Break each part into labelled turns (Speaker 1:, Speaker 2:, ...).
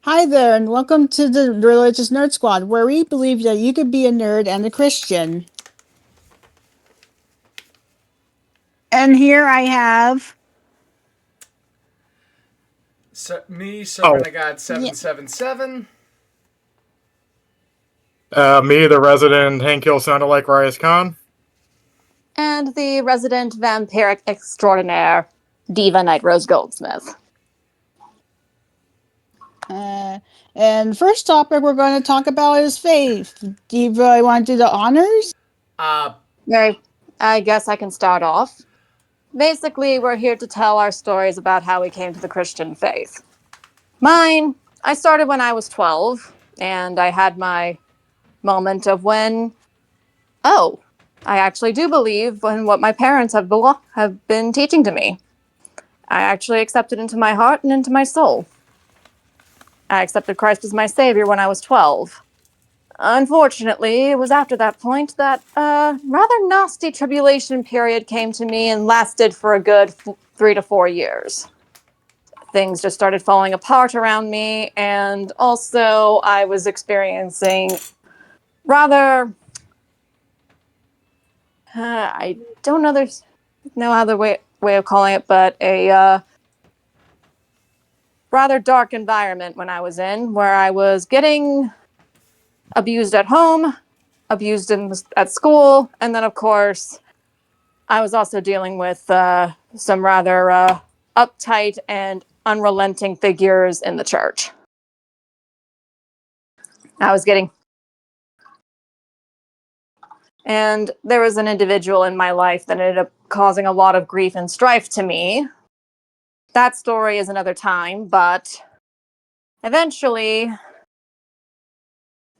Speaker 1: Hi there, and welcome to the Religious Nerd Squad, where we believe that you could be a nerd and a Christian. And here I have.
Speaker 2: Sir
Speaker 3: Oh,
Speaker 2: Renegade
Speaker 1: Yeah.
Speaker 2: 777.
Speaker 3: me, the resident Hank Hill sounded like Rias Khan.
Speaker 4: And the resident vampiric extraordinaire, Diva Night Rose Goldsmith.
Speaker 1: Uh, and first topic we're going to talk about is faith. Do you really want to do the honors?
Speaker 2: Uh,
Speaker 4: I guess I can start off. Basically, we're here to tell our stories about how we came to the Christian faith. Mine, I started when I was 12, and I had my moment of when, oh, I actually do believe in what my parents have been teaching to me. I actually accepted into my heart and into my soul. I accepted Christ as my savior when I was 12. Unfortunately, it was after that point that a rather nasty tribulation period came to me and lasted for a good 3 to 4 years. Things just started falling apart around me, and also I was experiencing rather. I don't know, there's no other way of calling it, but a rather dark environment when I was in, where I was getting abused at home, abused at school, and then, of course, I was also dealing with some rather uptight and unrelenting figures in the church. I was getting. And there was an individual in my life that ended up causing a lot of grief and strife to me. That story is another time, but eventually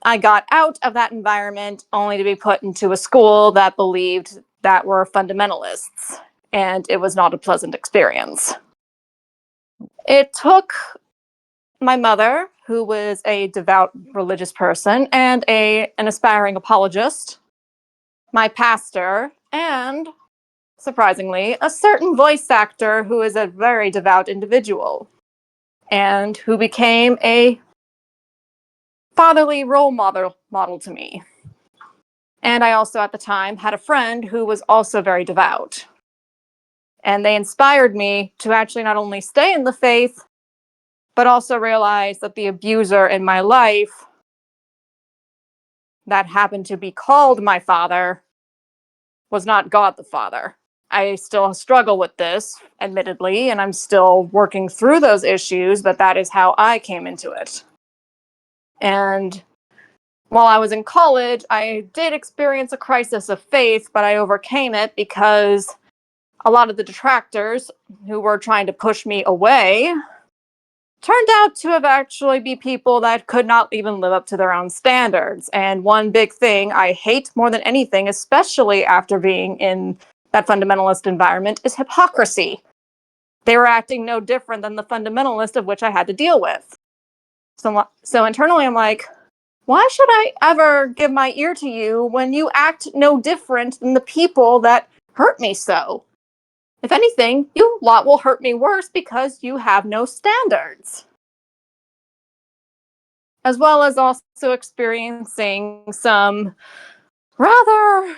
Speaker 4: I got out of that environment only to be put into a school that believed that were fundamentalists, and it was not a pleasant experience. It took my mother, who was a devout religious person and an aspiring apologist, my pastor, and, surprisingly, a certain voice actor who is a very devout individual, and who became a fatherly role model to me. And I also, at the time, had a friend who was also very devout. And they inspired me to actually not only stay in the faith, but also realize that the abuser in my life that happened to be called my father was not God the Father. I still struggle with this, admittedly, and I'm still working through those issues, but that is how I came into it. And while I was in college, I did experience a crisis of faith, but I overcame it because a lot of the detractors who were trying to push me away turned out to have actually be people that could not even live up to their own standards. And one big thing I hate more than anything, especially after being in that fundamentalist environment, is hypocrisy. They were acting no different than the fundamentalist of which I had to deal with. So internally, I'm like, why should I ever give my ear to you when you act no different than the people that hurt me so? If anything, you lot will hurt me worse because you have no standards. As well as also experiencing some rather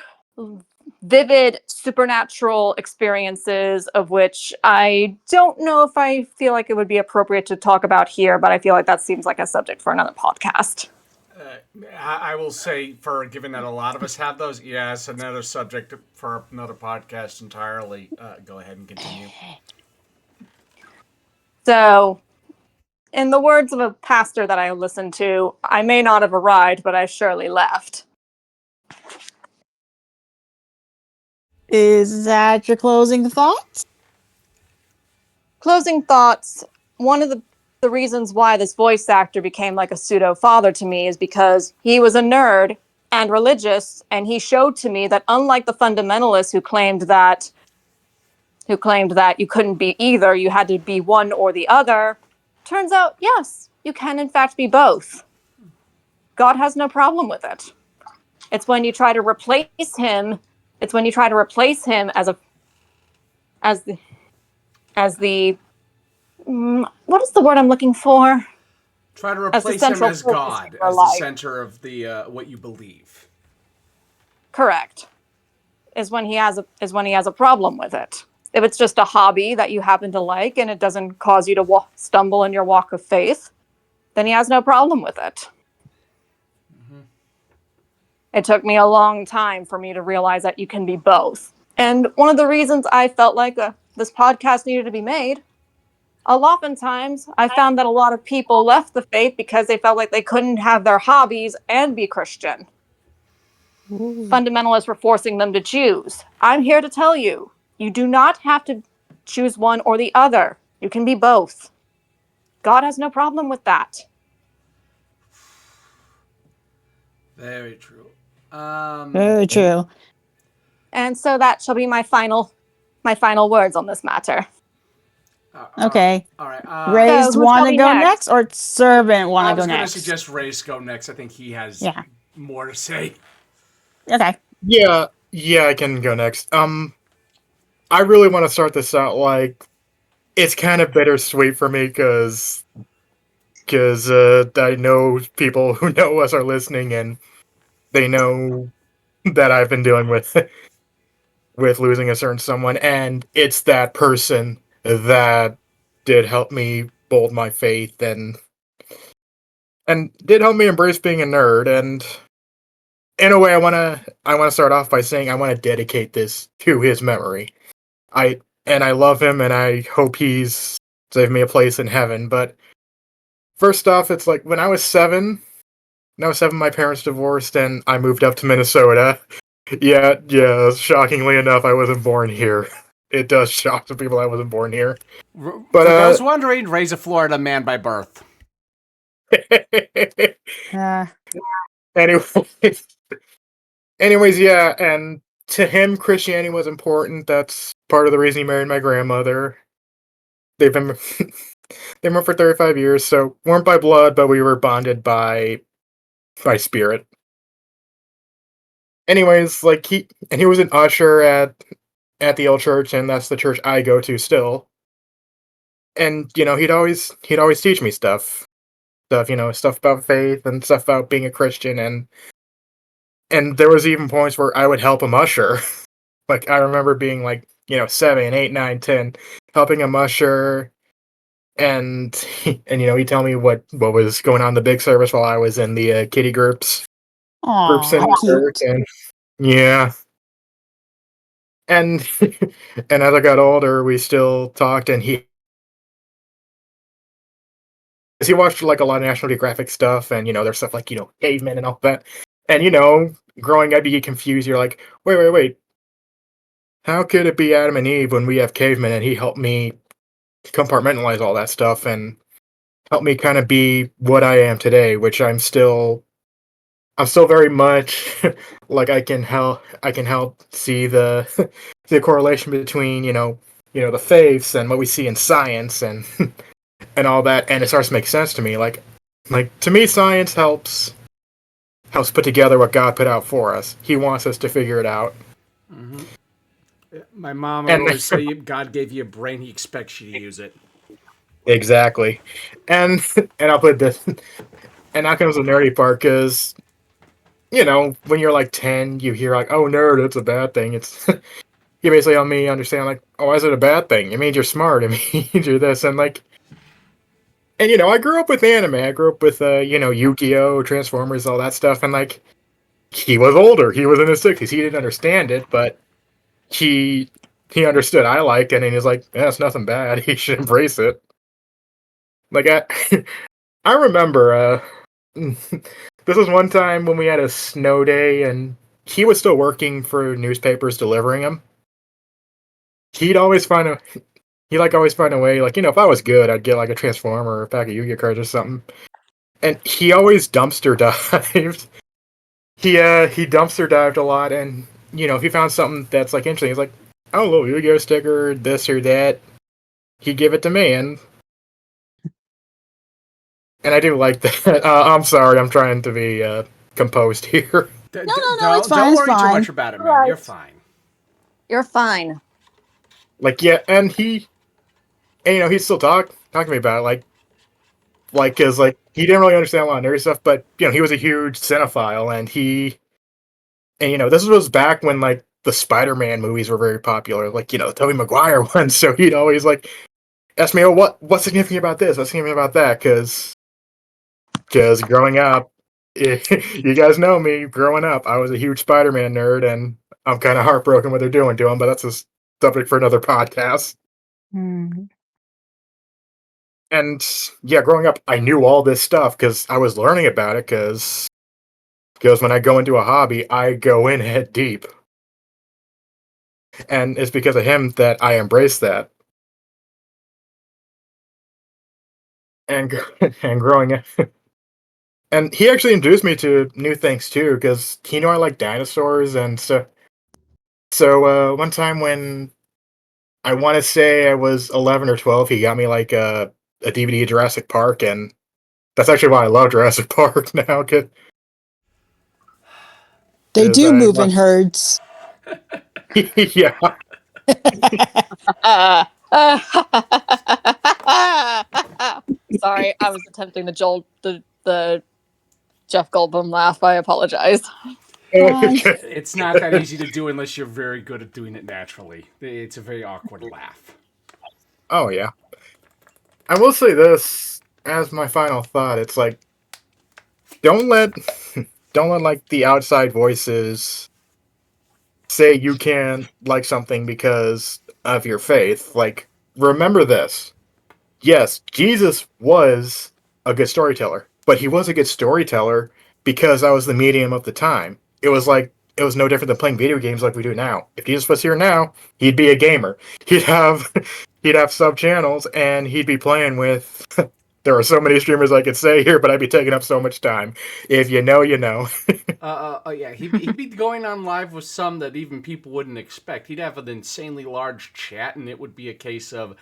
Speaker 4: vivid supernatural experiences, of which I don't know if I feel like it would be appropriate to talk about here, but I feel like that seems like a subject for another podcast.
Speaker 2: I will say, for given that a lot of us have those, yes, another subject for another podcast entirely. Go ahead and continue.
Speaker 4: So, in the words of a pastor that I listened to, I may not have arrived, but I surely left.
Speaker 1: Is that your closing thoughts?
Speaker 4: Closing thoughts. One of the reasons why this voice actor became like a pseudo father to me is because he was a nerd and religious, and he showed to me that unlike the fundamentalists who claimed that you couldn't be either, you had to be one or the other, turns out, yes, you can in fact be both. God has no problem with it. It's when you try to replace him, it's when you try to replace him as the as the what is the word I'm looking for?
Speaker 2: Try to
Speaker 4: as the
Speaker 2: replace him
Speaker 4: central
Speaker 2: as
Speaker 4: focus
Speaker 2: God,
Speaker 4: of your
Speaker 2: as the
Speaker 4: life.
Speaker 2: center of the what you believe.
Speaker 4: Correct. Is when he has a problem with it. If it's just a hobby that you happen to like and it doesn't cause you to stumble in your walk of faith, then he has no problem with it. It took me a long time for me to realize that you can be both. And one of the reasons I felt like this podcast needed to be made, oftentimes I found that a lot of people left the faith because they felt like they couldn't have their hobbies and be Christian.
Speaker 1: Ooh.
Speaker 4: Fundamentalists were forcing them to choose. I'm here to tell you, you do not have to choose one or the other. You can be both. God has no problem with that.
Speaker 2: Very true.
Speaker 1: Very true.
Speaker 4: And so that shall be my final words on this matter.
Speaker 1: Okay.
Speaker 2: All right.
Speaker 4: So
Speaker 1: Raised
Speaker 4: who
Speaker 1: want
Speaker 4: shall
Speaker 1: to
Speaker 4: be
Speaker 1: go
Speaker 4: next?
Speaker 1: next, or servant want
Speaker 2: I
Speaker 1: to go
Speaker 2: was going to
Speaker 1: next?
Speaker 2: suggest Race go next. I think he has
Speaker 1: Yeah.
Speaker 2: more to say.
Speaker 1: Okay.
Speaker 3: Yeah, I can go next. I really want to start this out like it's kind of bittersweet for me because I know people who know us are listening and they know that I've been dealing with with losing a certain someone, and it's that person that did help me mold my faith and did help me embrace being a nerd. And in a way, I want to start off by saying I want to dedicate this to his memory. I love him, and I hope he's saved me a place in heaven. But first off, it's like when I was 7. When I was 7, my parents divorced, and I moved up to Minnesota. Yeah. Shockingly enough, I wasn't born here. It does shock some people I wasn't born here. But
Speaker 2: For those wondering, Ray's a Florida man by birth.
Speaker 1: Uh,
Speaker 3: anyways, yeah, and to him, Christianity was important. That's part of the reason he married my grandmother. They've been they were for 35 years, so weren't by blood, but we were bonded by spirit. Anyways, like he was an usher at the old church, and that's the church I go to still. And he'd always teach me stuff about faith and stuff about being a Christian, and there was even points where I would help him usher. Like I remember being like 7, 8, 9, 10, helping him usher, and he'd tell me what was going on in the big service while I was in the kiddie groups
Speaker 1: aw,
Speaker 3: in
Speaker 1: how
Speaker 3: work,
Speaker 1: cute.
Speaker 3: and yeah, and and as I got older, we still talked, and he watched like a lot of National Geographic stuff, and there's stuff like cavemen and all that, and growing up you get confused. You're like, wait, how could it be Adam and Eve when we have cavemen? And he helped me compartmentalize all that stuff and help me kind of be what I am today, which I'm still very much like I can help see the the correlation between the faiths and what we see in science and all that, and it starts to make sense to me. Like to me, science helps put together what God put out for us. He wants us to figure it out.
Speaker 2: My mom would
Speaker 3: And
Speaker 2: always say, God gave you a brain, he expects you to use it.
Speaker 3: exactly, and and I'll put this, and now comes the nerdy part because when you're like 10, you hear like, "Oh, nerd, it's a bad thing." It's you basically help me understand like, "Oh, why is it a bad thing? It means you're smart. It means you're this." And I grew up with anime. I grew up with Yu-Gi-Oh, Transformers, all that stuff, and like he was older. He was in his 60s. He didn't understand it, but he he understood I liked it, and he's like, "Yeah, it's nothing bad. He should embrace it." Like I remember this was one time when we had a snow day, and he was still working for newspapers delivering them. He'd always find a He like always find a way. Like if I was good, I'd get like a Transformer or a pack of Yu-Gi-Oh cards or something. And he always dumpster dived. He dumpster dived a lot, and if he found something that's like interesting, he's like, "Oh, little Yu-Gi-Oh sticker, this or that." He'd give it to me, and I do like that. I'm sorry, I'm trying to be composed here.
Speaker 1: No, it's fine,
Speaker 2: Don't
Speaker 1: it's
Speaker 2: worry too
Speaker 1: fine.
Speaker 2: much about it, man. You're
Speaker 4: Right.
Speaker 2: fine.
Speaker 4: You're fine.
Speaker 3: Like yeah, and he'd still talk to me about it. Like like because like he didn't really understand a lot of nerdy stuff, but he was a huge cinephile, and this was back when like the Spider-Man movies were very popular, like the Tobey Maguire ones. So he'd always like ask me, "Oh, what's significant about this? What's significant about that?" Because growing up, you guys know me. Growing up, I was a huge Spider-Man nerd, and I'm kind of heartbroken what they're doing to him. But that's a subject for another podcast.
Speaker 1: Hmm.
Speaker 3: And yeah, growing up, I knew all this stuff because I was learning about it. Because when I go into a hobby, I go in head deep, and it's because of him that I embrace that. And and growing up, and he actually introduced me to new things too, because he knew I like dinosaurs and stuff. So one time when I want to say I was 11 or 12, he got me like a DVD of Jurassic Park, and that's actually why I love Jurassic Park now,
Speaker 1: They
Speaker 3: because
Speaker 1: do
Speaker 3: I
Speaker 1: move in herds.
Speaker 3: yeah.
Speaker 4: Sorry, I was attempting the Jeff Goldblum laugh. I apologize.
Speaker 1: Fine.
Speaker 2: It's not that easy to do unless you're very good at doing it naturally. It's a very awkward laugh.
Speaker 3: Oh yeah. I will say this as my final thought. It's like don't let don't let like the outside voices say you can't like something because of your faith. Like remember this. Yes, Jesus was a good storyteller, but he was a good storyteller because that was the medium of the time. It was no different than playing video games like we do now. If Jesus was here now, he'd be a gamer. He'd have he'd have sub channels and he'd be playing with there are so many streamers I could say here, but I'd be taking up so much time. If you know, you know.
Speaker 2: Yeah, he'd be going on live with some that even people wouldn't expect. He'd have an insanely large chat, and it would be a case of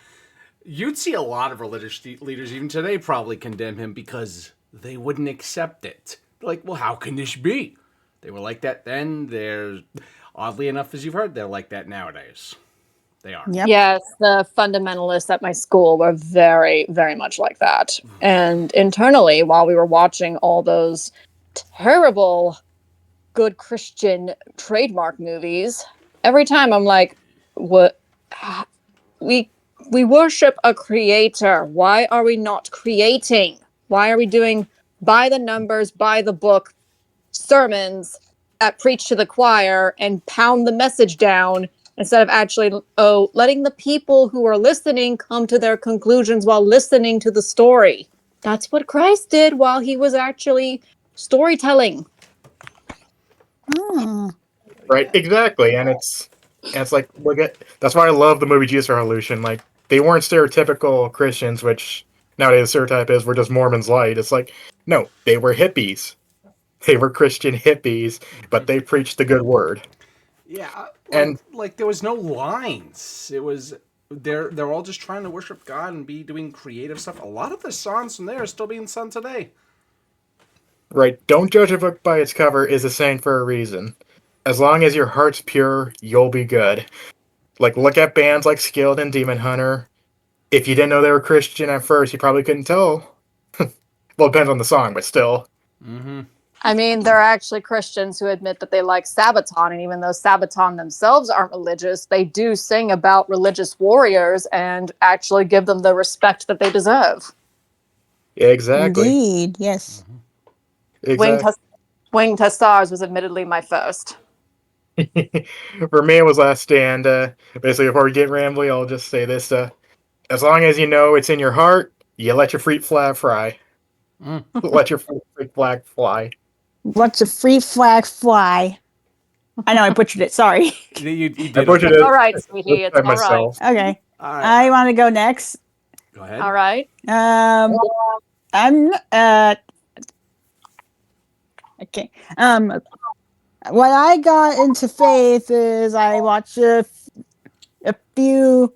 Speaker 2: you'd see a lot of religious leaders even today probably condemn him because they wouldn't accept it. Like, well, how can this be? They were like that then. They're oddly enough, as you've heard, they're like that nowadays. They are.
Speaker 1: Yep.
Speaker 4: Yes, the fundamentalists at my school were very, very much like that. And internally, while we were watching all those terrible good Christian trademark movies, every time I'm like, what we we worship a creator. Why are we not creating? Why are we doing by the numbers, by the book sermons that preach to the choir and pound the message down instead of actually letting the people who are listening come to their conclusions while listening to the story? That's what Christ did while he was actually storytelling.
Speaker 1: Oh.
Speaker 3: Right, exactly. And it's like look at that's why I love the movie Jesus Revolution. Like they weren't stereotypical Christians, which nowadays the stereotype is we're just Mormons light. It's like no, they were hippies. They were Christian hippies, but they preached the good word.
Speaker 2: Yeah,
Speaker 3: And
Speaker 2: like there was no lines. It was they're all just trying to worship God and be doing creative stuff. A lot of the songs from there are still being sung today.
Speaker 3: right, don't judge a book by its cover is a saying for a reason. As long as your heart's pure, you'll be good. Like look at bands like Skilled and Demon Hunter. If you didn't know they were Christian at first, you probably couldn't tell. Well, it depends on the song, but still.
Speaker 2: Mm-hmm.
Speaker 4: I mean, there are actually Christians who admit that they like Sabaton, and even though Sabaton themselves aren't religious, they do sing about religious warriors and actually give them the respect that they deserve.
Speaker 3: Yeah, exactly.
Speaker 1: Indeed. Yes.
Speaker 4: Winged,
Speaker 3: Exactly.
Speaker 4: Hus- Winged Hussars was admittedly my first.
Speaker 3: For me, it was Last Stand. Basically, before we get rambly, I'll just say this: as long as you know it's in your heart, you let your freak flag fly.
Speaker 2: Mm.
Speaker 3: Let your freak flag fly.
Speaker 1: What's a free flag fly? I know I butchered it. Sorry.
Speaker 2: You
Speaker 3: I
Speaker 2: did
Speaker 3: butchered
Speaker 2: okay.
Speaker 4: It's all
Speaker 3: it
Speaker 4: right,
Speaker 3: this
Speaker 4: sweetie. It's
Speaker 3: time
Speaker 4: all right.
Speaker 3: myself.
Speaker 1: Okay.
Speaker 2: All right,
Speaker 1: I want to go next.
Speaker 2: go ahead.
Speaker 4: All right.
Speaker 1: Um, I'm okay. When I got into faith is I watched a few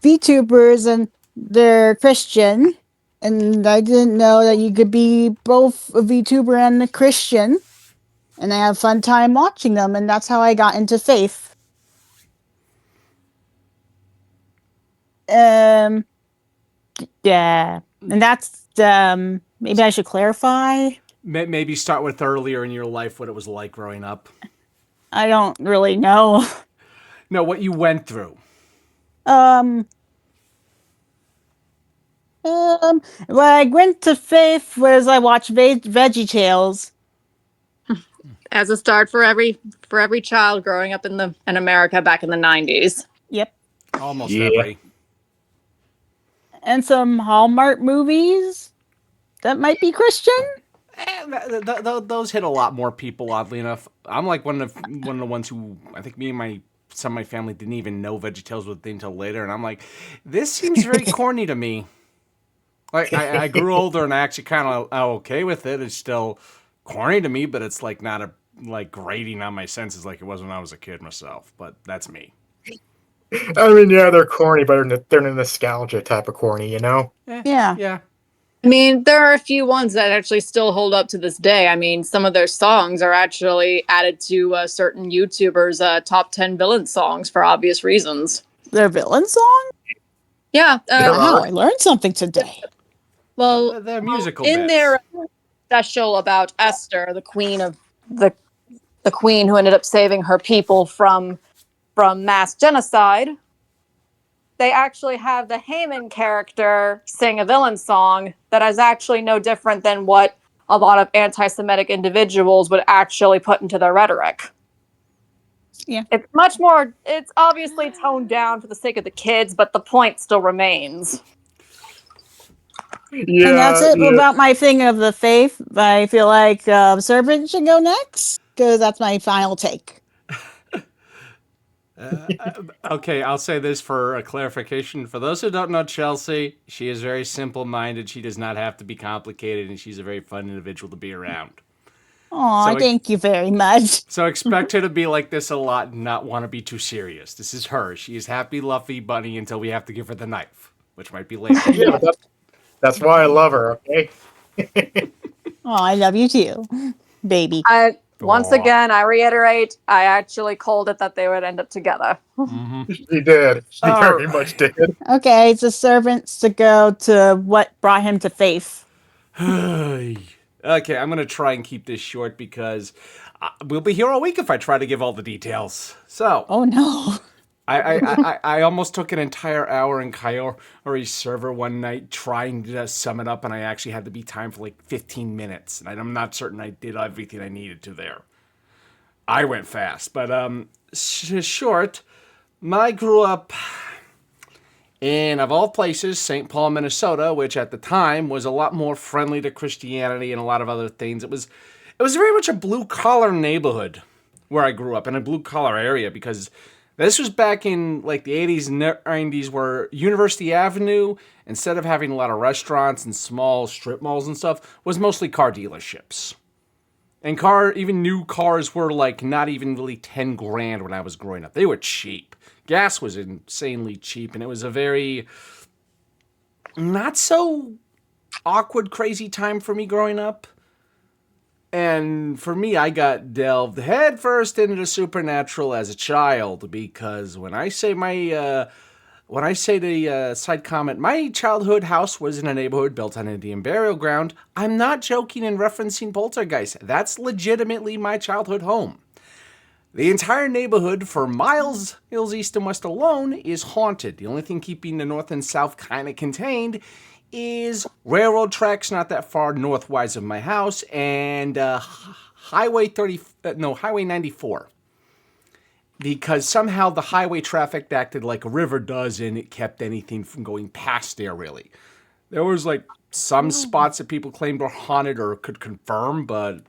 Speaker 1: VTubers and they're Christian, and I didn't know that you could be both a VTuber and a Christian, and I have fun time watching them, and that's how I got into faith. Um, yeah, and that's maybe I should clarify.
Speaker 2: Maybe start with earlier in your life, what it was like growing up.
Speaker 1: I don't really know.
Speaker 2: No, what you went through.
Speaker 1: Um, what I went to faith was I watched Veggie Tales.
Speaker 4: As a start for every child growing up in America back in the 90s.
Speaker 1: Yep.
Speaker 2: Almost
Speaker 3: Yeah.
Speaker 2: every.
Speaker 1: And some Hallmark movies that might be Christian.
Speaker 2: Those hit a lot more people, oddly enough. I'm like one of the ones who I think me and some of my family didn't even know VeggieTales was a thing until later, and I'm like, this seems very corny to me. Like I grew older and I actually kind of okay with it. It's still corny to me, but it's like not a like grating on my senses like it was when I was a kid myself. But that's me.
Speaker 3: I mean, yeah, they're corny, but they're the nostalgia type of corny, you know?
Speaker 1: Yeah.
Speaker 2: Yeah.
Speaker 4: I mean, there are a few ones that actually still hold up to this day. I mean, some of their songs are actually added to certain YouTubers' top 10 villain songs for obvious reasons.
Speaker 1: Their villain song?
Speaker 4: Yeah.
Speaker 1: Wow, I learned something today.
Speaker 4: Well,
Speaker 2: They're musical
Speaker 4: in
Speaker 2: bits.
Speaker 4: their special about Esther, the queen of the queen who ended up saving her people from mass genocide, they actually have the Haman character sing a villain song that is actually no different than what a lot of anti-Semitic individuals would actually put into their rhetoric.
Speaker 1: Yeah.
Speaker 4: It's much more, it's obviously toned down for the sake of the kids, but the point still remains.
Speaker 3: Yeah.
Speaker 1: And that's it
Speaker 3: yeah.
Speaker 1: about my thing of the faith. I feel like Servant should go next because that's my final take.
Speaker 2: Okay, I'll say this for a clarification. For those who don't know Chelsea, she is very simple-minded. She does not have to be complicated, and she's a very fun individual to be around.
Speaker 1: Aw,
Speaker 2: So-
Speaker 1: thank you very much.
Speaker 2: So expect her to be like this a lot and not want to be too serious. This is her. She is happy, luffy bunny until we have to give her the knife, which might be later.
Speaker 3: Yeah, that's why I love her, okay?
Speaker 1: Oh, I love you too, baby.
Speaker 4: Once
Speaker 2: Aw.
Speaker 4: again, I reiterate, I actually called it that they would end up together.
Speaker 3: She did. She very
Speaker 2: Alright.
Speaker 3: much did.
Speaker 1: Okay, it's the servants to go to what brought him to faith.
Speaker 2: Okay, I'm going to try and keep this short because we'll be here all week if I try to give all the details. So,
Speaker 1: Oh no.
Speaker 2: I almost took an entire hour in Coyote's server one night trying to sum it up, and I actually had to be timed for like 15 minutes. And I'm not certain I did everything I needed to there. I went fast, but short. I grew up in, of all places, St. Paul, Minnesota, which at the time was a lot more friendly to Christianity and a lot of other things. It was very much a blue collar neighborhood where I grew up, in a blue collar area, because this was back in like the 80s and 90s, where University Avenue, instead of having a lot of restaurants and small strip malls and stuff, was mostly car dealerships. And even new cars were like not even really 10 grand when I was growing up. They were cheap. Gas was insanely cheap, and it was a very not so awkward, crazy time for me growing up. And for me, I got delved headfirst into the supernatural as a child, because when I say the side comment, my childhood house was in a neighborhood built on Indian burial ground, I'm not joking in referencing poltergeist. That's legitimately my childhood home. The entire neighborhood for miles east and west alone is haunted. The only thing keeping the north and south kind of contained is railroad tracks not that far northwise of my house, and Highway 94. Because somehow the highway traffic acted like a river does, and it kept anything from going past there, really. There was like some spots that people claimed were haunted or could confirm, but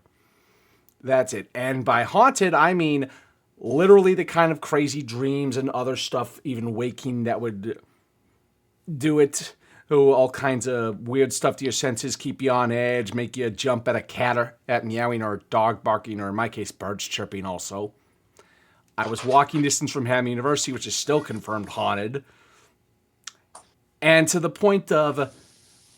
Speaker 2: that's it. And by haunted, I mean literally the kind of crazy dreams and other stuff, even waking, that would do it. All kinds of weird stuff to your senses, keep you on edge, make you jump at a cat or at meowing or a dog barking, or in my case, birds chirping also. I was walking distance from Hammond University, which is still confirmed haunted. And to the point of,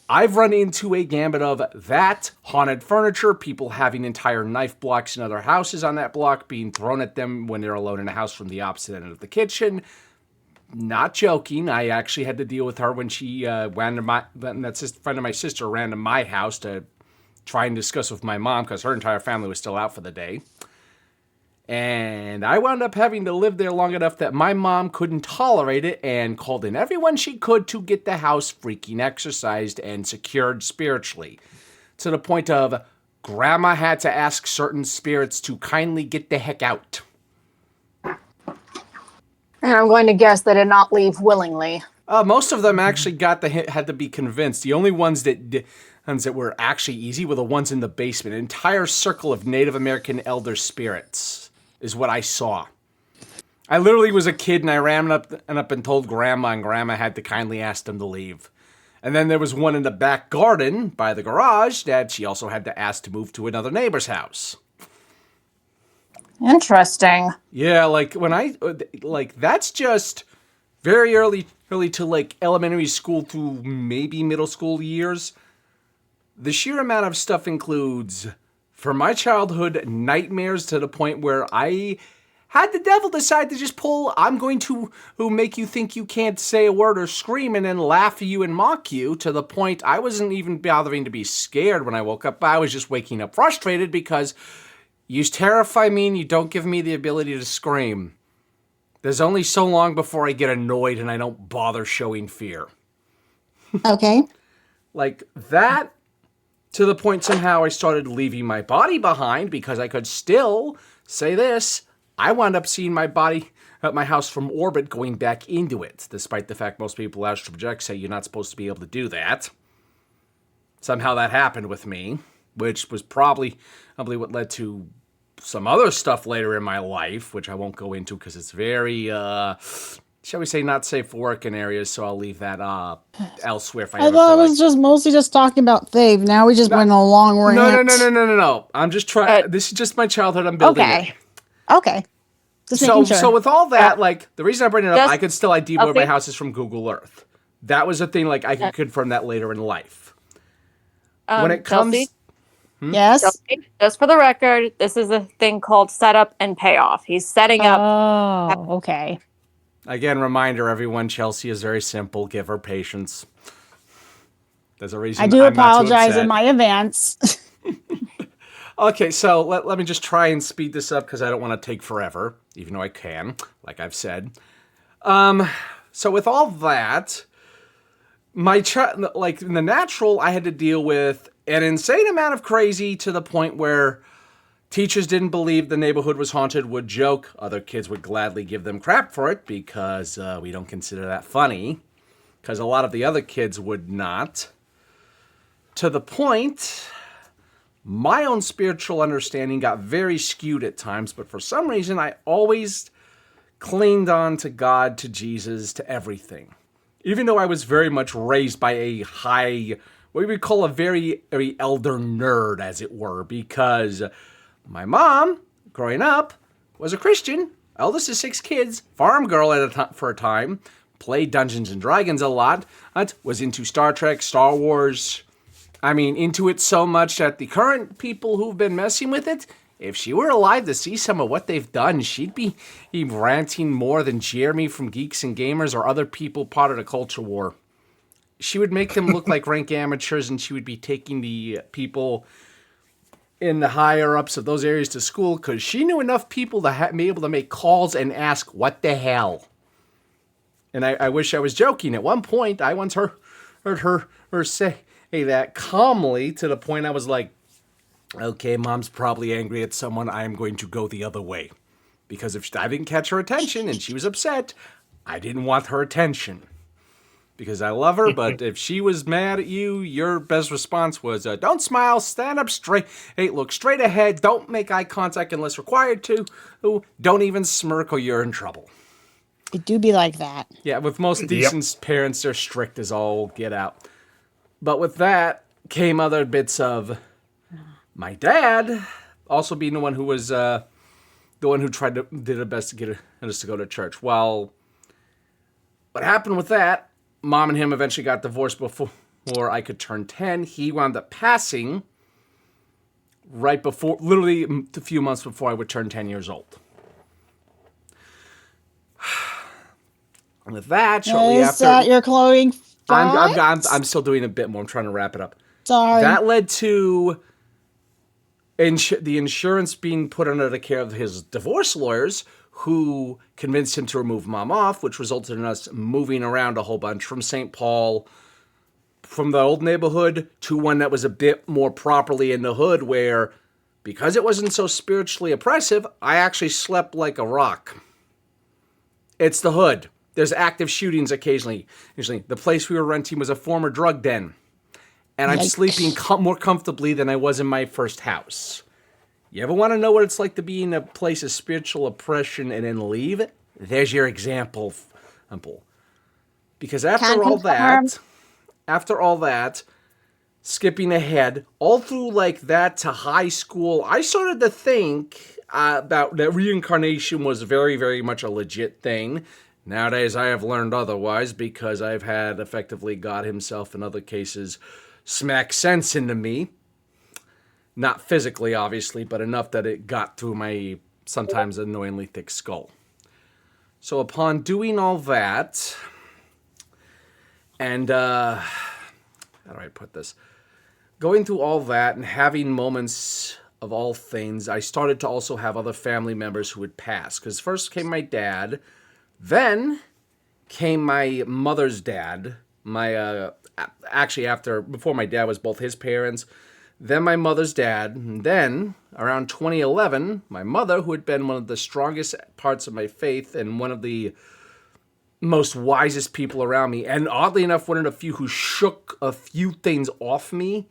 Speaker 2: I've run into a gambit of that, haunted furniture, people having entire knife blocks in other houses on that block being thrown at them when they're alone in a house from the opposite end of the kitchen, not joking. I actually had to deal with her when she ran to friend of my sister ran to my house to try and discuss with my mom because her entire family was still out for the day. And I wound up having to live there long enough that my mom couldn't tolerate it and called in everyone she could to get the house freaking exorcised and secured spiritually. To the point of Grandma had to ask certain spirits to kindly get the heck out.
Speaker 4: And I'm going to guess they did not leave willingly.
Speaker 2: Most of them actually had to be convinced. The only ones that were actually easy were the ones in the basement. An entire circle of Native American elder spirits is what I saw. I literally was a kid and I ran up and told Grandma, and Grandma had to kindly ask them to leave. And then there was one in the back garden by the garage that she also had to ask to move to another neighbor's house.
Speaker 4: Interesting.
Speaker 2: Yeah, that's just very early to like elementary school through maybe middle school years. The sheer amount of stuff includes, for my childhood, nightmares to the point where I had the devil decide to just pull, I'm going to make you think you can't say a word or scream and then laugh at you and mock you, to the point I wasn't even bothering to be scared when I woke up. I was just waking up frustrated because you terrify me and you don't give me the ability to scream. There's only so long before I get annoyed and I don't bother showing fear.
Speaker 1: Okay.
Speaker 2: Like that, to the point somehow I started leaving my body behind because I could still say this. I wound up seeing my body at my house from orbit going back into it, despite the fact most people astral project say you're not supposed to be able to do that. Somehow that happened with me, which was probably what led to some other stuff later in my life, which I won't go into because it's very, shall we say, not safe for work in areas, so I'll leave that elsewhere if I
Speaker 1: I
Speaker 2: ever
Speaker 1: thought
Speaker 2: feel
Speaker 1: it was
Speaker 2: like...
Speaker 1: mostly just talking about Fave. Now we just went on a long rant.
Speaker 2: No. I'm just trying... this is just my childhood. I'm building it.
Speaker 1: Okay. Just making sure.
Speaker 2: So with all that, like, the reason I bring it up, I could still ID where my
Speaker 4: Okay.
Speaker 2: house is from Google Earth. That was a thing, like, I could confirm that later in life. When it comes...
Speaker 4: Chelsea,
Speaker 1: Yes.
Speaker 4: Chelsea, just for the record, this is a thing called setup and payoff. He's setting up.
Speaker 1: Oh, okay.
Speaker 2: Again, reminder, everyone, Chelsea is very simple. Give her patience. There's a reason
Speaker 1: I do
Speaker 2: I'm not too
Speaker 1: apologize
Speaker 2: upset.
Speaker 1: in my advance.
Speaker 2: Okay, so let me just try and speed this up because I don't want to take forever, even though I can, like I've said. So with all that, like in the natural, I had to deal with an insane amount of crazy to the point where teachers didn't believe the neighborhood was haunted, would joke. Other kids would gladly give them crap for it because we don't consider that funny. Because a lot of the other kids would not. To the point, my own spiritual understanding got very skewed at times, but for some reason I always clinged on to God, to Jesus, to everything. Even though I was very much raised by a high, what we would call a very, very elder nerd, as it were, because my mom, growing up, was a Christian, eldest of 6 kids, farm girl for a time, played Dungeons and Dragons a lot, was into Star Trek, Star Wars. I mean, into it so much that the current people who've been messing with it, if she were alive to see some of what they've done, she'd be ranting more than Jeremy from Geeks and Gamers or other people part of the culture war. She would make them look like rank amateurs, and she would be taking the people in the higher-ups of those areas to school because she knew enough people to be able to make calls and ask, what the hell? And I wish I was joking. At one point, I once heard her say that calmly, to the point I was like, okay, Mom's probably angry at someone. I am going to go the other way. Because if I didn't catch her attention and she was upset, I didn't want her attention. Because I love her, but if she was mad at you, your best response was, don't smile, stand up straight, hey, look straight ahead, don't make eye contact unless required to, don't even smirk or you're in trouble.
Speaker 1: It do be like that.
Speaker 2: Yeah, with most decent parents, they're strict as all get out. But with that came other bits of my dad also being the one who was the one who did her best to get us to go to church. Well, what happened with that? Mom and him eventually got divorced before I could turn 10. He wound up passing right before, literally a few months before I would turn 10 years old. With that, shortly
Speaker 1: Is
Speaker 2: after,
Speaker 1: that your clothing fight?
Speaker 2: I'm still doing a bit more. I'm trying to wrap it up.
Speaker 1: Sorry.
Speaker 2: That led to the insurance being put under the care of his divorce lawyers, who convinced him to remove mom off, which resulted in us moving around a whole bunch from St. Paul, from the old neighborhood to one that was a bit more properly in the hood, where, because it wasn't so spiritually oppressive, I actually slept like a rock. It's the hood. There's active shootings occasionally. Usually, the place we were renting was a former drug den, and I'm
Speaker 1: Yikes.
Speaker 2: sleeping more comfortably than I was in my first house. You ever want to know what it's like to be in a place of spiritual oppression and then leave? There's your example. Because
Speaker 4: Can confirm.
Speaker 2: after all that, skipping ahead, all through like that to high school, I started to think about that reincarnation was very, very much a legit thing. Nowadays, I have learned otherwise because I've had effectively God himself in other cases smack sense into me. Not physically, obviously, but enough that it got through my sometimes annoyingly thick skull. So upon doing all that, and how do I put this? Going through all that and having moments of all things, I started to also have other family members who would pass. Because first came my dad, then came my mother's dad. Before my dad was both his parents, then my mother's dad, and then around 2011, my mother, who had been one of the strongest parts of my faith and one of the most wisest people around me, and oddly enough, one of the few who shook a few things off me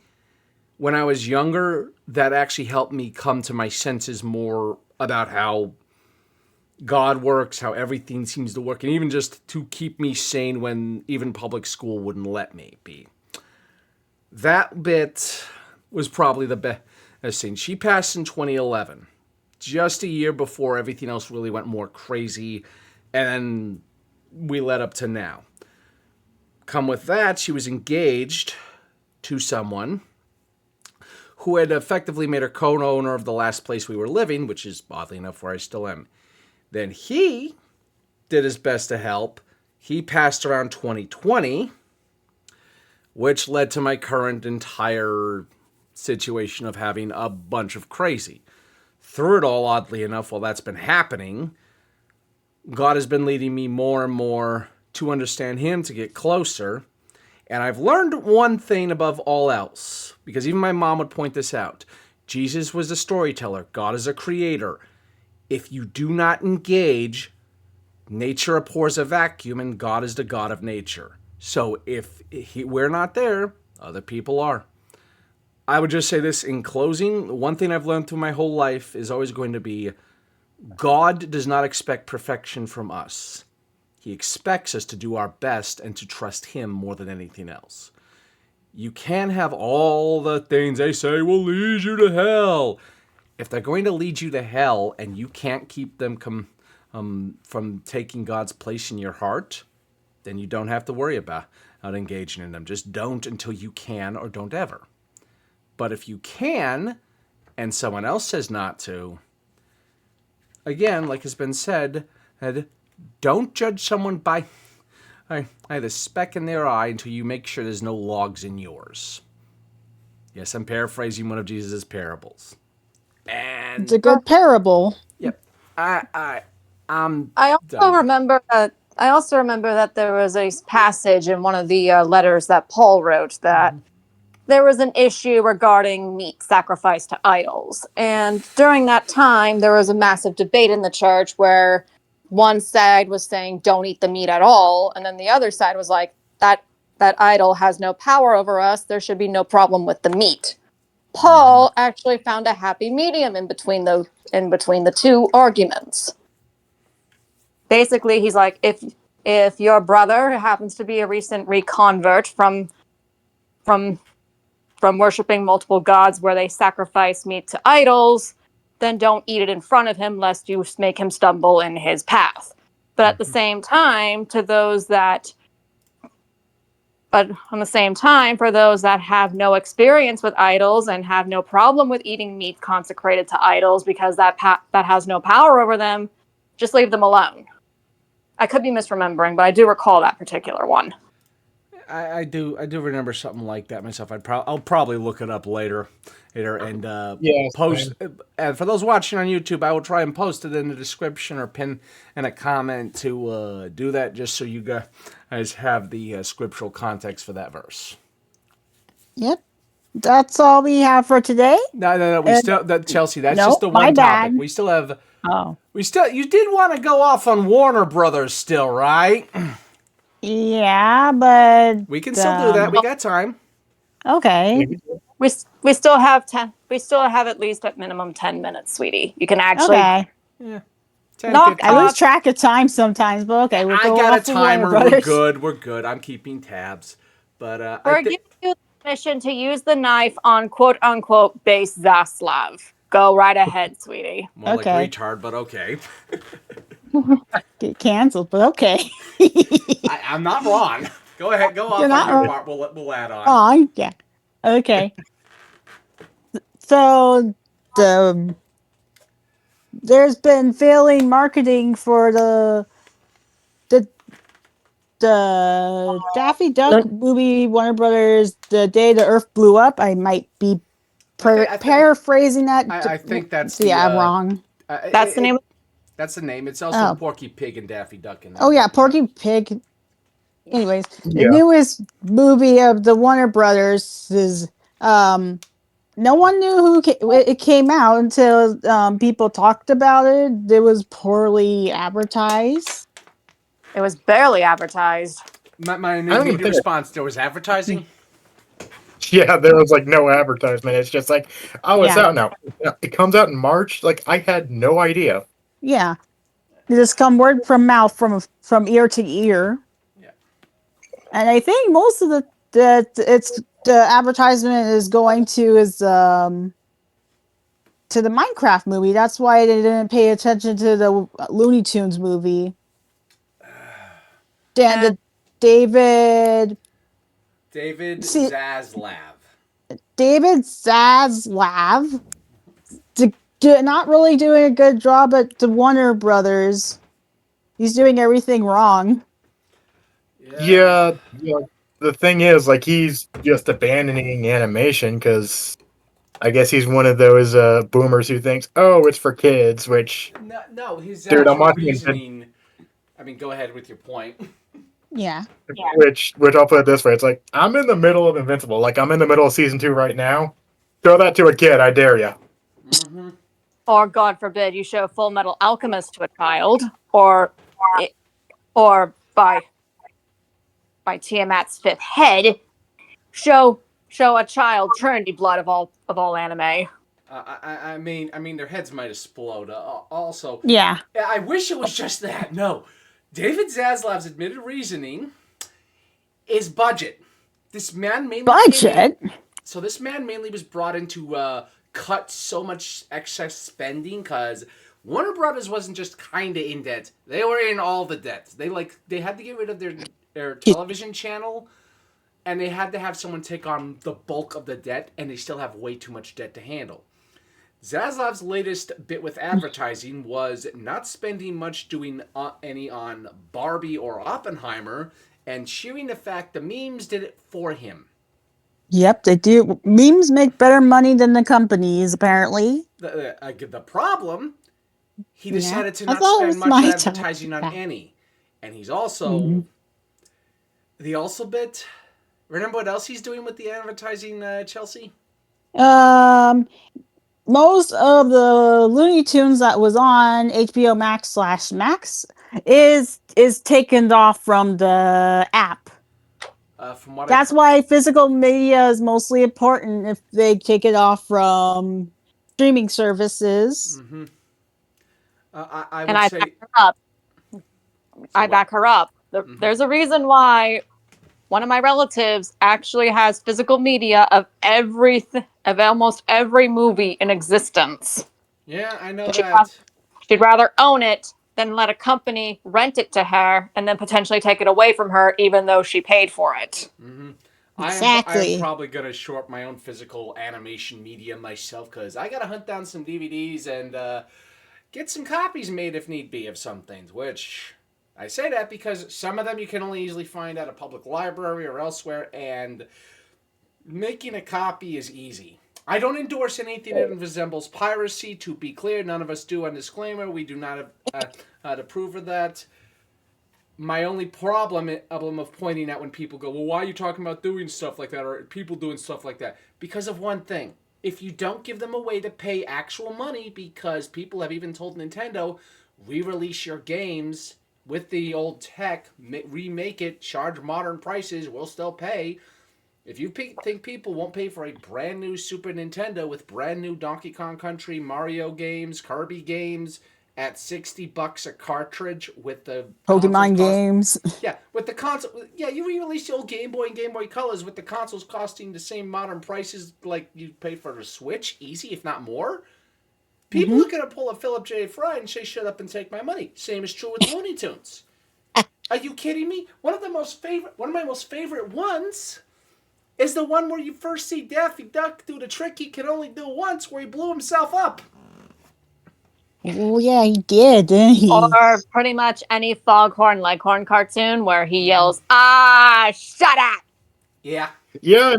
Speaker 2: when I was younger that actually helped me come to my senses more about how God works, how everything seems to work, and even just to keep me sane when even public school wouldn't let me be. That bit was probably the best thing. She passed in 2011, just a year before everything else really went more crazy, and then we led up to now. Come with that, she was engaged to someone who had effectively made her co-owner of the last place we were living, which is oddly enough where I still am. Then he did his best to help. He passed around 2020, which led to my current entire situation of having a bunch of crazy. Through it all, oddly enough, while that's been happening, God has been leading me more and more to understand him, to get closer. And I've learned one thing above all else, because even my mom would point this out. Jesus was a storyteller. God is a creator. If you do not engage, nature abhors a vacuum, and God is the God of nature. So if we're not there, other people are. I would just say this in closing. One thing I've learned through my whole life is always going to be God does not expect perfection from us. He expects us to do our best and to trust him more than anything else. You can have all the things they say will lead you to hell. If they're going to lead you to hell and you can't keep them from taking God's place in your heart, then you don't have to worry about engaging in them. Just don't until you can, or don't ever. But if you can, and someone else says not to, again, like has been said, don't judge someone by the speck in their eye until you make sure there's no logs in yours. Yes, I'm paraphrasing one of Jesus' parables. And
Speaker 1: It's a good parable.
Speaker 2: yep, I'm
Speaker 4: I also
Speaker 2: done.
Speaker 4: remember that there was a passage in one of the letters that Paul wrote that there was an issue regarding meat sacrificed to idols. And during that time, there was a massive debate in the church where one side was saying, don't eat the meat at all. And then the other side was like, that idol has no power over us. There should be no problem with the meat. Paul actually found a happy medium in between the two arguments. Basically, he's like, if your brother happens to be a recent reconvert from worshiping multiple gods where they sacrifice meat to idols, then don't eat it in front of him lest you make him stumble in his path. But at the same time, for those that have no experience with idols and have no problem with eating meat consecrated to idols because that has no power over them, just leave them alone. I could be misremembering, but I do recall that particular one.
Speaker 2: I do remember something like that myself. I'll probably look it up later and
Speaker 3: Yeah,
Speaker 2: post.
Speaker 3: same.
Speaker 2: And for those watching on YouTube, I will try and post it in the description or pin in a comment to do that, just so you guys have the scriptural context for that verse.
Speaker 1: Yep. That's all we have for today.
Speaker 2: No. We
Speaker 1: Uh,
Speaker 2: still that Chelsea. That's just
Speaker 1: no,
Speaker 2: the
Speaker 1: my
Speaker 2: one topic.
Speaker 1: bad.
Speaker 2: We still have.
Speaker 1: Oh.
Speaker 2: You did want to go off on Warner Brothers still, right?
Speaker 1: Yeah, but
Speaker 2: We can still do that. We got time.
Speaker 1: okay.
Speaker 4: We still have 10. We still have at least at minimum 10 minutes, sweetie. You can actually
Speaker 1: Okay.
Speaker 2: Yeah. 10,
Speaker 4: knock
Speaker 1: I
Speaker 2: 15.
Speaker 1: lose
Speaker 4: off.
Speaker 1: track of time sometimes, but okay, we'll
Speaker 2: I
Speaker 1: go
Speaker 2: got a
Speaker 1: off of Warner
Speaker 2: timer. We're
Speaker 1: Brothers.
Speaker 2: good. We're good. I'm keeping tabs. But I
Speaker 4: We're
Speaker 2: think
Speaker 4: giving you permission to use the knife on quote unquote base Zaslav. Go right ahead, sweetie.
Speaker 2: more like
Speaker 1: Okay.
Speaker 2: retard, but okay.
Speaker 1: Get canceled, but okay.
Speaker 2: I'm not wrong. Go ahead. Go
Speaker 1: You're
Speaker 2: off on
Speaker 1: not
Speaker 2: your
Speaker 1: wrong.
Speaker 2: part. We'll add on.
Speaker 1: Oh, yeah. Okay. So the there's been failing marketing for the Daffy Duck movie, Warner Brothers, The Day the Earth Blew Up. I might be paraphrasing that.
Speaker 2: I think that's
Speaker 1: Yeah, wrong.
Speaker 4: That's the name.
Speaker 2: That's the name. It's also
Speaker 1: Oh.
Speaker 2: Porky Pig and Daffy Duck in there.
Speaker 1: Oh yeah,
Speaker 2: but,
Speaker 1: Porky Pig. Anyways, the
Speaker 3: Yeah.
Speaker 1: newest movie of the Warner Brothers is no one knew it came out until people talked about it. It was poorly advertised.
Speaker 4: It was barely advertised.
Speaker 2: My
Speaker 3: I don't even
Speaker 2: immediate
Speaker 3: think
Speaker 2: response: there was advertising.
Speaker 3: Yeah, there was like no advertisement. It's just like, oh, it's
Speaker 1: Yeah.
Speaker 3: out now. It comes out in March. Like I had no idea.
Speaker 1: Yeah, it just come word from mouth, from ear to ear.
Speaker 2: Yeah.
Speaker 1: And I think most of the advertisement is going to the Minecraft movie. That's why they didn't pay attention to the Looney Tunes movie. Dan, the David see,
Speaker 2: Zazlav.
Speaker 1: David Zazlav not really doing a good job at the Warner Brothers. He's doing everything wrong.
Speaker 3: Yeah, the thing is, like, he's just abandoning animation because I guess he's one of those boomers who thinks, oh, it's for kids. Which,
Speaker 2: No, his
Speaker 3: dude, I'm
Speaker 2: actual
Speaker 3: watching
Speaker 2: reasoning. I mean, go ahead with your point.
Speaker 1: Yeah.
Speaker 3: which I'll put it this way: it's like I'm in the middle of Invincible. Like I'm in the middle of season 2 right now. Show that to a kid, I dare you.
Speaker 2: Mm-hmm.
Speaker 4: Or God forbid you show Full Metal Alchemist to a child, or by Tiamat's fifth head, show a child Trinity blood of all anime.
Speaker 2: I mean, their heads might explode. Also,
Speaker 1: Yeah.
Speaker 2: I wish it was just that. No, David Zaslav's admitted reasoning is budget. This man mainly
Speaker 1: Budget.
Speaker 2: So this man mainly was brought in to cut so much excess spending because Warner Brothers wasn't just kind of in debt; they were in all the debt. They had to get rid of their television channel, and they had to have someone take on the bulk of the debt, and they still have way too much debt to handle. Zaslav's latest bit with advertising was not spending much doing any on Barbie or Oppenheimer, and cheering the fact the memes did it for him.
Speaker 1: Yep, they do. Memes make better money than the companies, apparently.
Speaker 2: The problem, he decided to
Speaker 1: I
Speaker 2: not
Speaker 1: thought it
Speaker 2: spend
Speaker 1: was
Speaker 2: much
Speaker 1: my
Speaker 2: advertising on
Speaker 1: topic.
Speaker 2: any. And he's also the also bit. Remember what else he's doing with the advertising, Chelsea?
Speaker 1: Most of the Looney Tunes that was on HBO Max/Max is taken off from the app.
Speaker 2: From what
Speaker 1: That's why physical media is mostly important if they take it off from streaming services.
Speaker 2: Mm-hmm. I
Speaker 4: And
Speaker 2: would
Speaker 4: I
Speaker 2: say.
Speaker 4: back her up. I back her up. There's a reason why one of my relatives actually has physical media of almost every movie in existence.
Speaker 2: Yeah, I know
Speaker 4: She'd
Speaker 2: that.
Speaker 4: she'd rather own it than let a company rent it to her and then potentially take it away from her, even though she paid for it.
Speaker 2: Mm-hmm. I am
Speaker 1: Exactly.
Speaker 2: probably gonna short my own physical animation media myself because I gotta hunt down some DVDs and get some copies made if need be of some things. Which I say that because some of them you can only easily find at a public library or elsewhere, and making a copy is easy. I don't endorse anything that resembles piracy. To be clear, none of us do. On disclaimer, we do not approve of that. My only problem of pointing out when people go, well, why are you talking about doing stuff like that, or people doing stuff like that? Because of one thing. If you don't give them a way to pay actual money, because people have even told Nintendo, re-release your games with the old tech, remake it, charge modern prices, we'll still pay. If you think people won't pay for a brand new Super Nintendo with brand new Donkey Kong Country, Mario games, Kirby games at $60 a cartridge with the consoles
Speaker 1: Pokemon games.
Speaker 2: yeah, with the console, yeah, you re-release the old Game Boy and Game Boy Colors with the consoles costing the same modern prices like you pay for the Switch, easy if not more. People
Speaker 1: Mm-hmm.
Speaker 2: are gonna pull a Philip J. Fry and say, "Shut up and take my money." Same is true with Looney Tunes. Are you kidding me? One of my most favorite ones is the one where you first see Daffy Duck do the trick he could only do once, where he blew himself up.
Speaker 1: Oh yeah, he did, didn't he?
Speaker 4: Or pretty much any Foghorn Leghorn cartoon where he yells, "Ah, shut up!"
Speaker 2: Yeah,
Speaker 3: Yeah,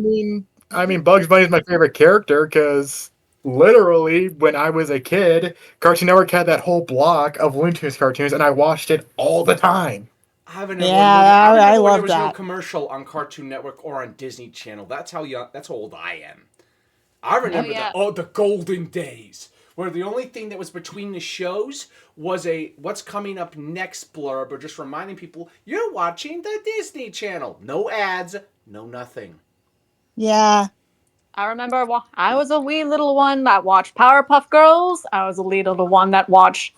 Speaker 3: I mean, Bugs Bunny is my favorite character because literally, when I was a kid, Cartoon Network had that whole block of Looney Tunes cartoons, and I watched it all the time.
Speaker 2: I
Speaker 1: Yeah, I
Speaker 2: remember when there
Speaker 1: love
Speaker 2: was no
Speaker 1: that.
Speaker 2: commercial on Cartoon Network or on Disney Channel. That's how young. That's how old I am. I
Speaker 4: Oh
Speaker 2: remember
Speaker 4: yeah.
Speaker 2: the golden days where the only thing that was between the shows was a what's coming up next blurb, or just reminding people you're watching the Disney Channel. No ads, no nothing.
Speaker 1: Yeah.
Speaker 4: I remember I was a wee little one that watched Powerpuff Girls. I was a wee little one that watched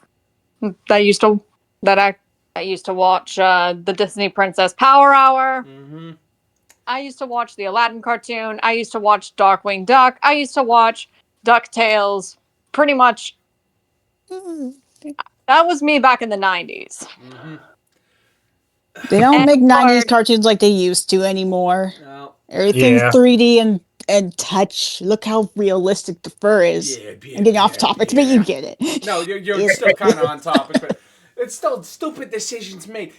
Speaker 4: that used to that I used to watch the Disney Princess Power Hour.
Speaker 2: Mm-hmm.
Speaker 4: I used to watch the Aladdin cartoon. I used to watch Darkwing Duck. I used to watch DuckTales. Pretty much that was me back in the 90s.
Speaker 2: Mm-hmm.
Speaker 1: They don't
Speaker 4: And
Speaker 1: make
Speaker 4: of
Speaker 1: 90s
Speaker 4: course,
Speaker 1: cartoons like they used to anymore.
Speaker 2: No.
Speaker 1: Everything's
Speaker 3: Yeah.
Speaker 1: 3D and touch. Look how realistic the fur is.
Speaker 2: Yeah,
Speaker 1: I'm
Speaker 2: yeah,
Speaker 1: getting off
Speaker 2: yeah,
Speaker 1: topic, but you
Speaker 2: yeah.
Speaker 1: get it.
Speaker 2: No, you're
Speaker 1: Yeah.
Speaker 2: still kind of on topic, but it's still stupid decisions made.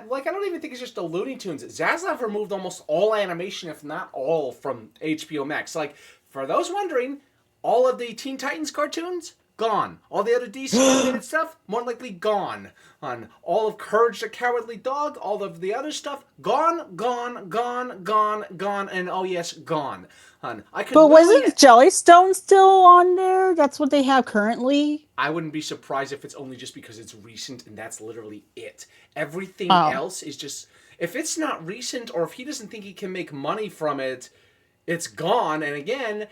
Speaker 2: Like, I don't even think it's just the Looney Tunes. Zazlav removed almost all animation, if not all, from HBO Max. Like, for those wondering, all of the Teen Titans cartoons gone. All the other DC animated stuff more likely gone. On all of Courage the Cowardly Dog, all of the other stuff gone, gone, gone, gone, gone, and oh yes, gone. I could
Speaker 1: But
Speaker 2: literally
Speaker 1: wasn't Jellystone still on there? That's what they have currently.
Speaker 2: I wouldn't be surprised if it's only just because it's recent and that's literally it. Everything
Speaker 1: Oh.
Speaker 2: else is just if it's not recent or if he doesn't think he can make money from it, it's gone. And again,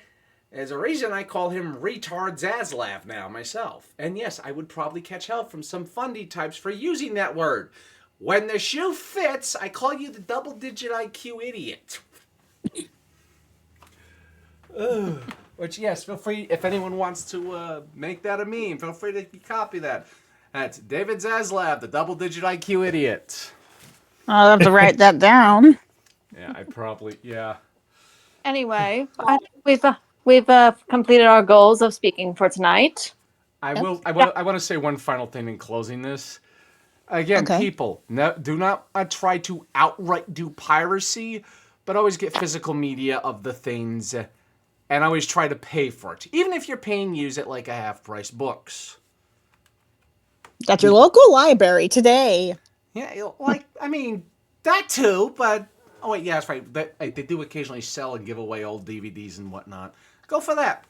Speaker 2: there's a reason I call him Retard Zazlav now myself. And yes, I would probably catch hell from some fundy types for using that word. When the shoe fits, I call you the double digit IQ idiot. Which, yes, feel free, if anyone wants to make that a meme, feel free to copy that. That's David Zazlav, the double digit IQ idiot.
Speaker 1: I'll have to write that down.
Speaker 2: Yeah, I probably, yeah.
Speaker 4: anyway, I think we've completed our goals of speaking for tonight.
Speaker 2: I want to say one final thing in closing this. Again,
Speaker 1: Okay.
Speaker 2: people, no, do not try to outright do piracy, but always get physical media of the things and always try to pay for it. Even if you're paying, use it like a half price books.
Speaker 1: Got your local library today.
Speaker 2: Yeah, like, I mean, that too, but. Oh, wait, yeah, that's right. They do occasionally sell and give away old DVDs and whatnot. Go for that.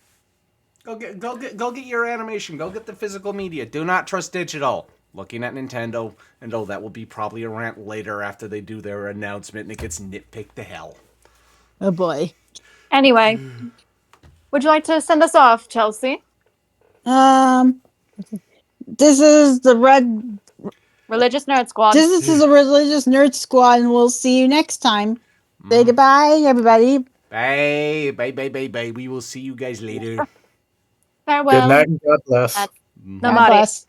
Speaker 2: Go get your animation. Go get the physical media. Do not trust digital. Looking at Nintendo, and oh, that will be probably a rant later after they do their announcement and it gets nitpicked to hell.
Speaker 1: Oh boy.
Speaker 4: Anyway, would you like to send us off, Chelsea?
Speaker 1: Um, this is the red.
Speaker 4: Religious Nerd Squad.
Speaker 1: This is a religious nerd squad, and we'll see you next time. Say goodbye, everybody.
Speaker 2: Bye, bye, bye, bye, bye. We will see you guys later.
Speaker 3: Good
Speaker 4: Farewell.
Speaker 3: night and God bless.
Speaker 4: At
Speaker 1: God
Speaker 4: Namari.
Speaker 1: bless.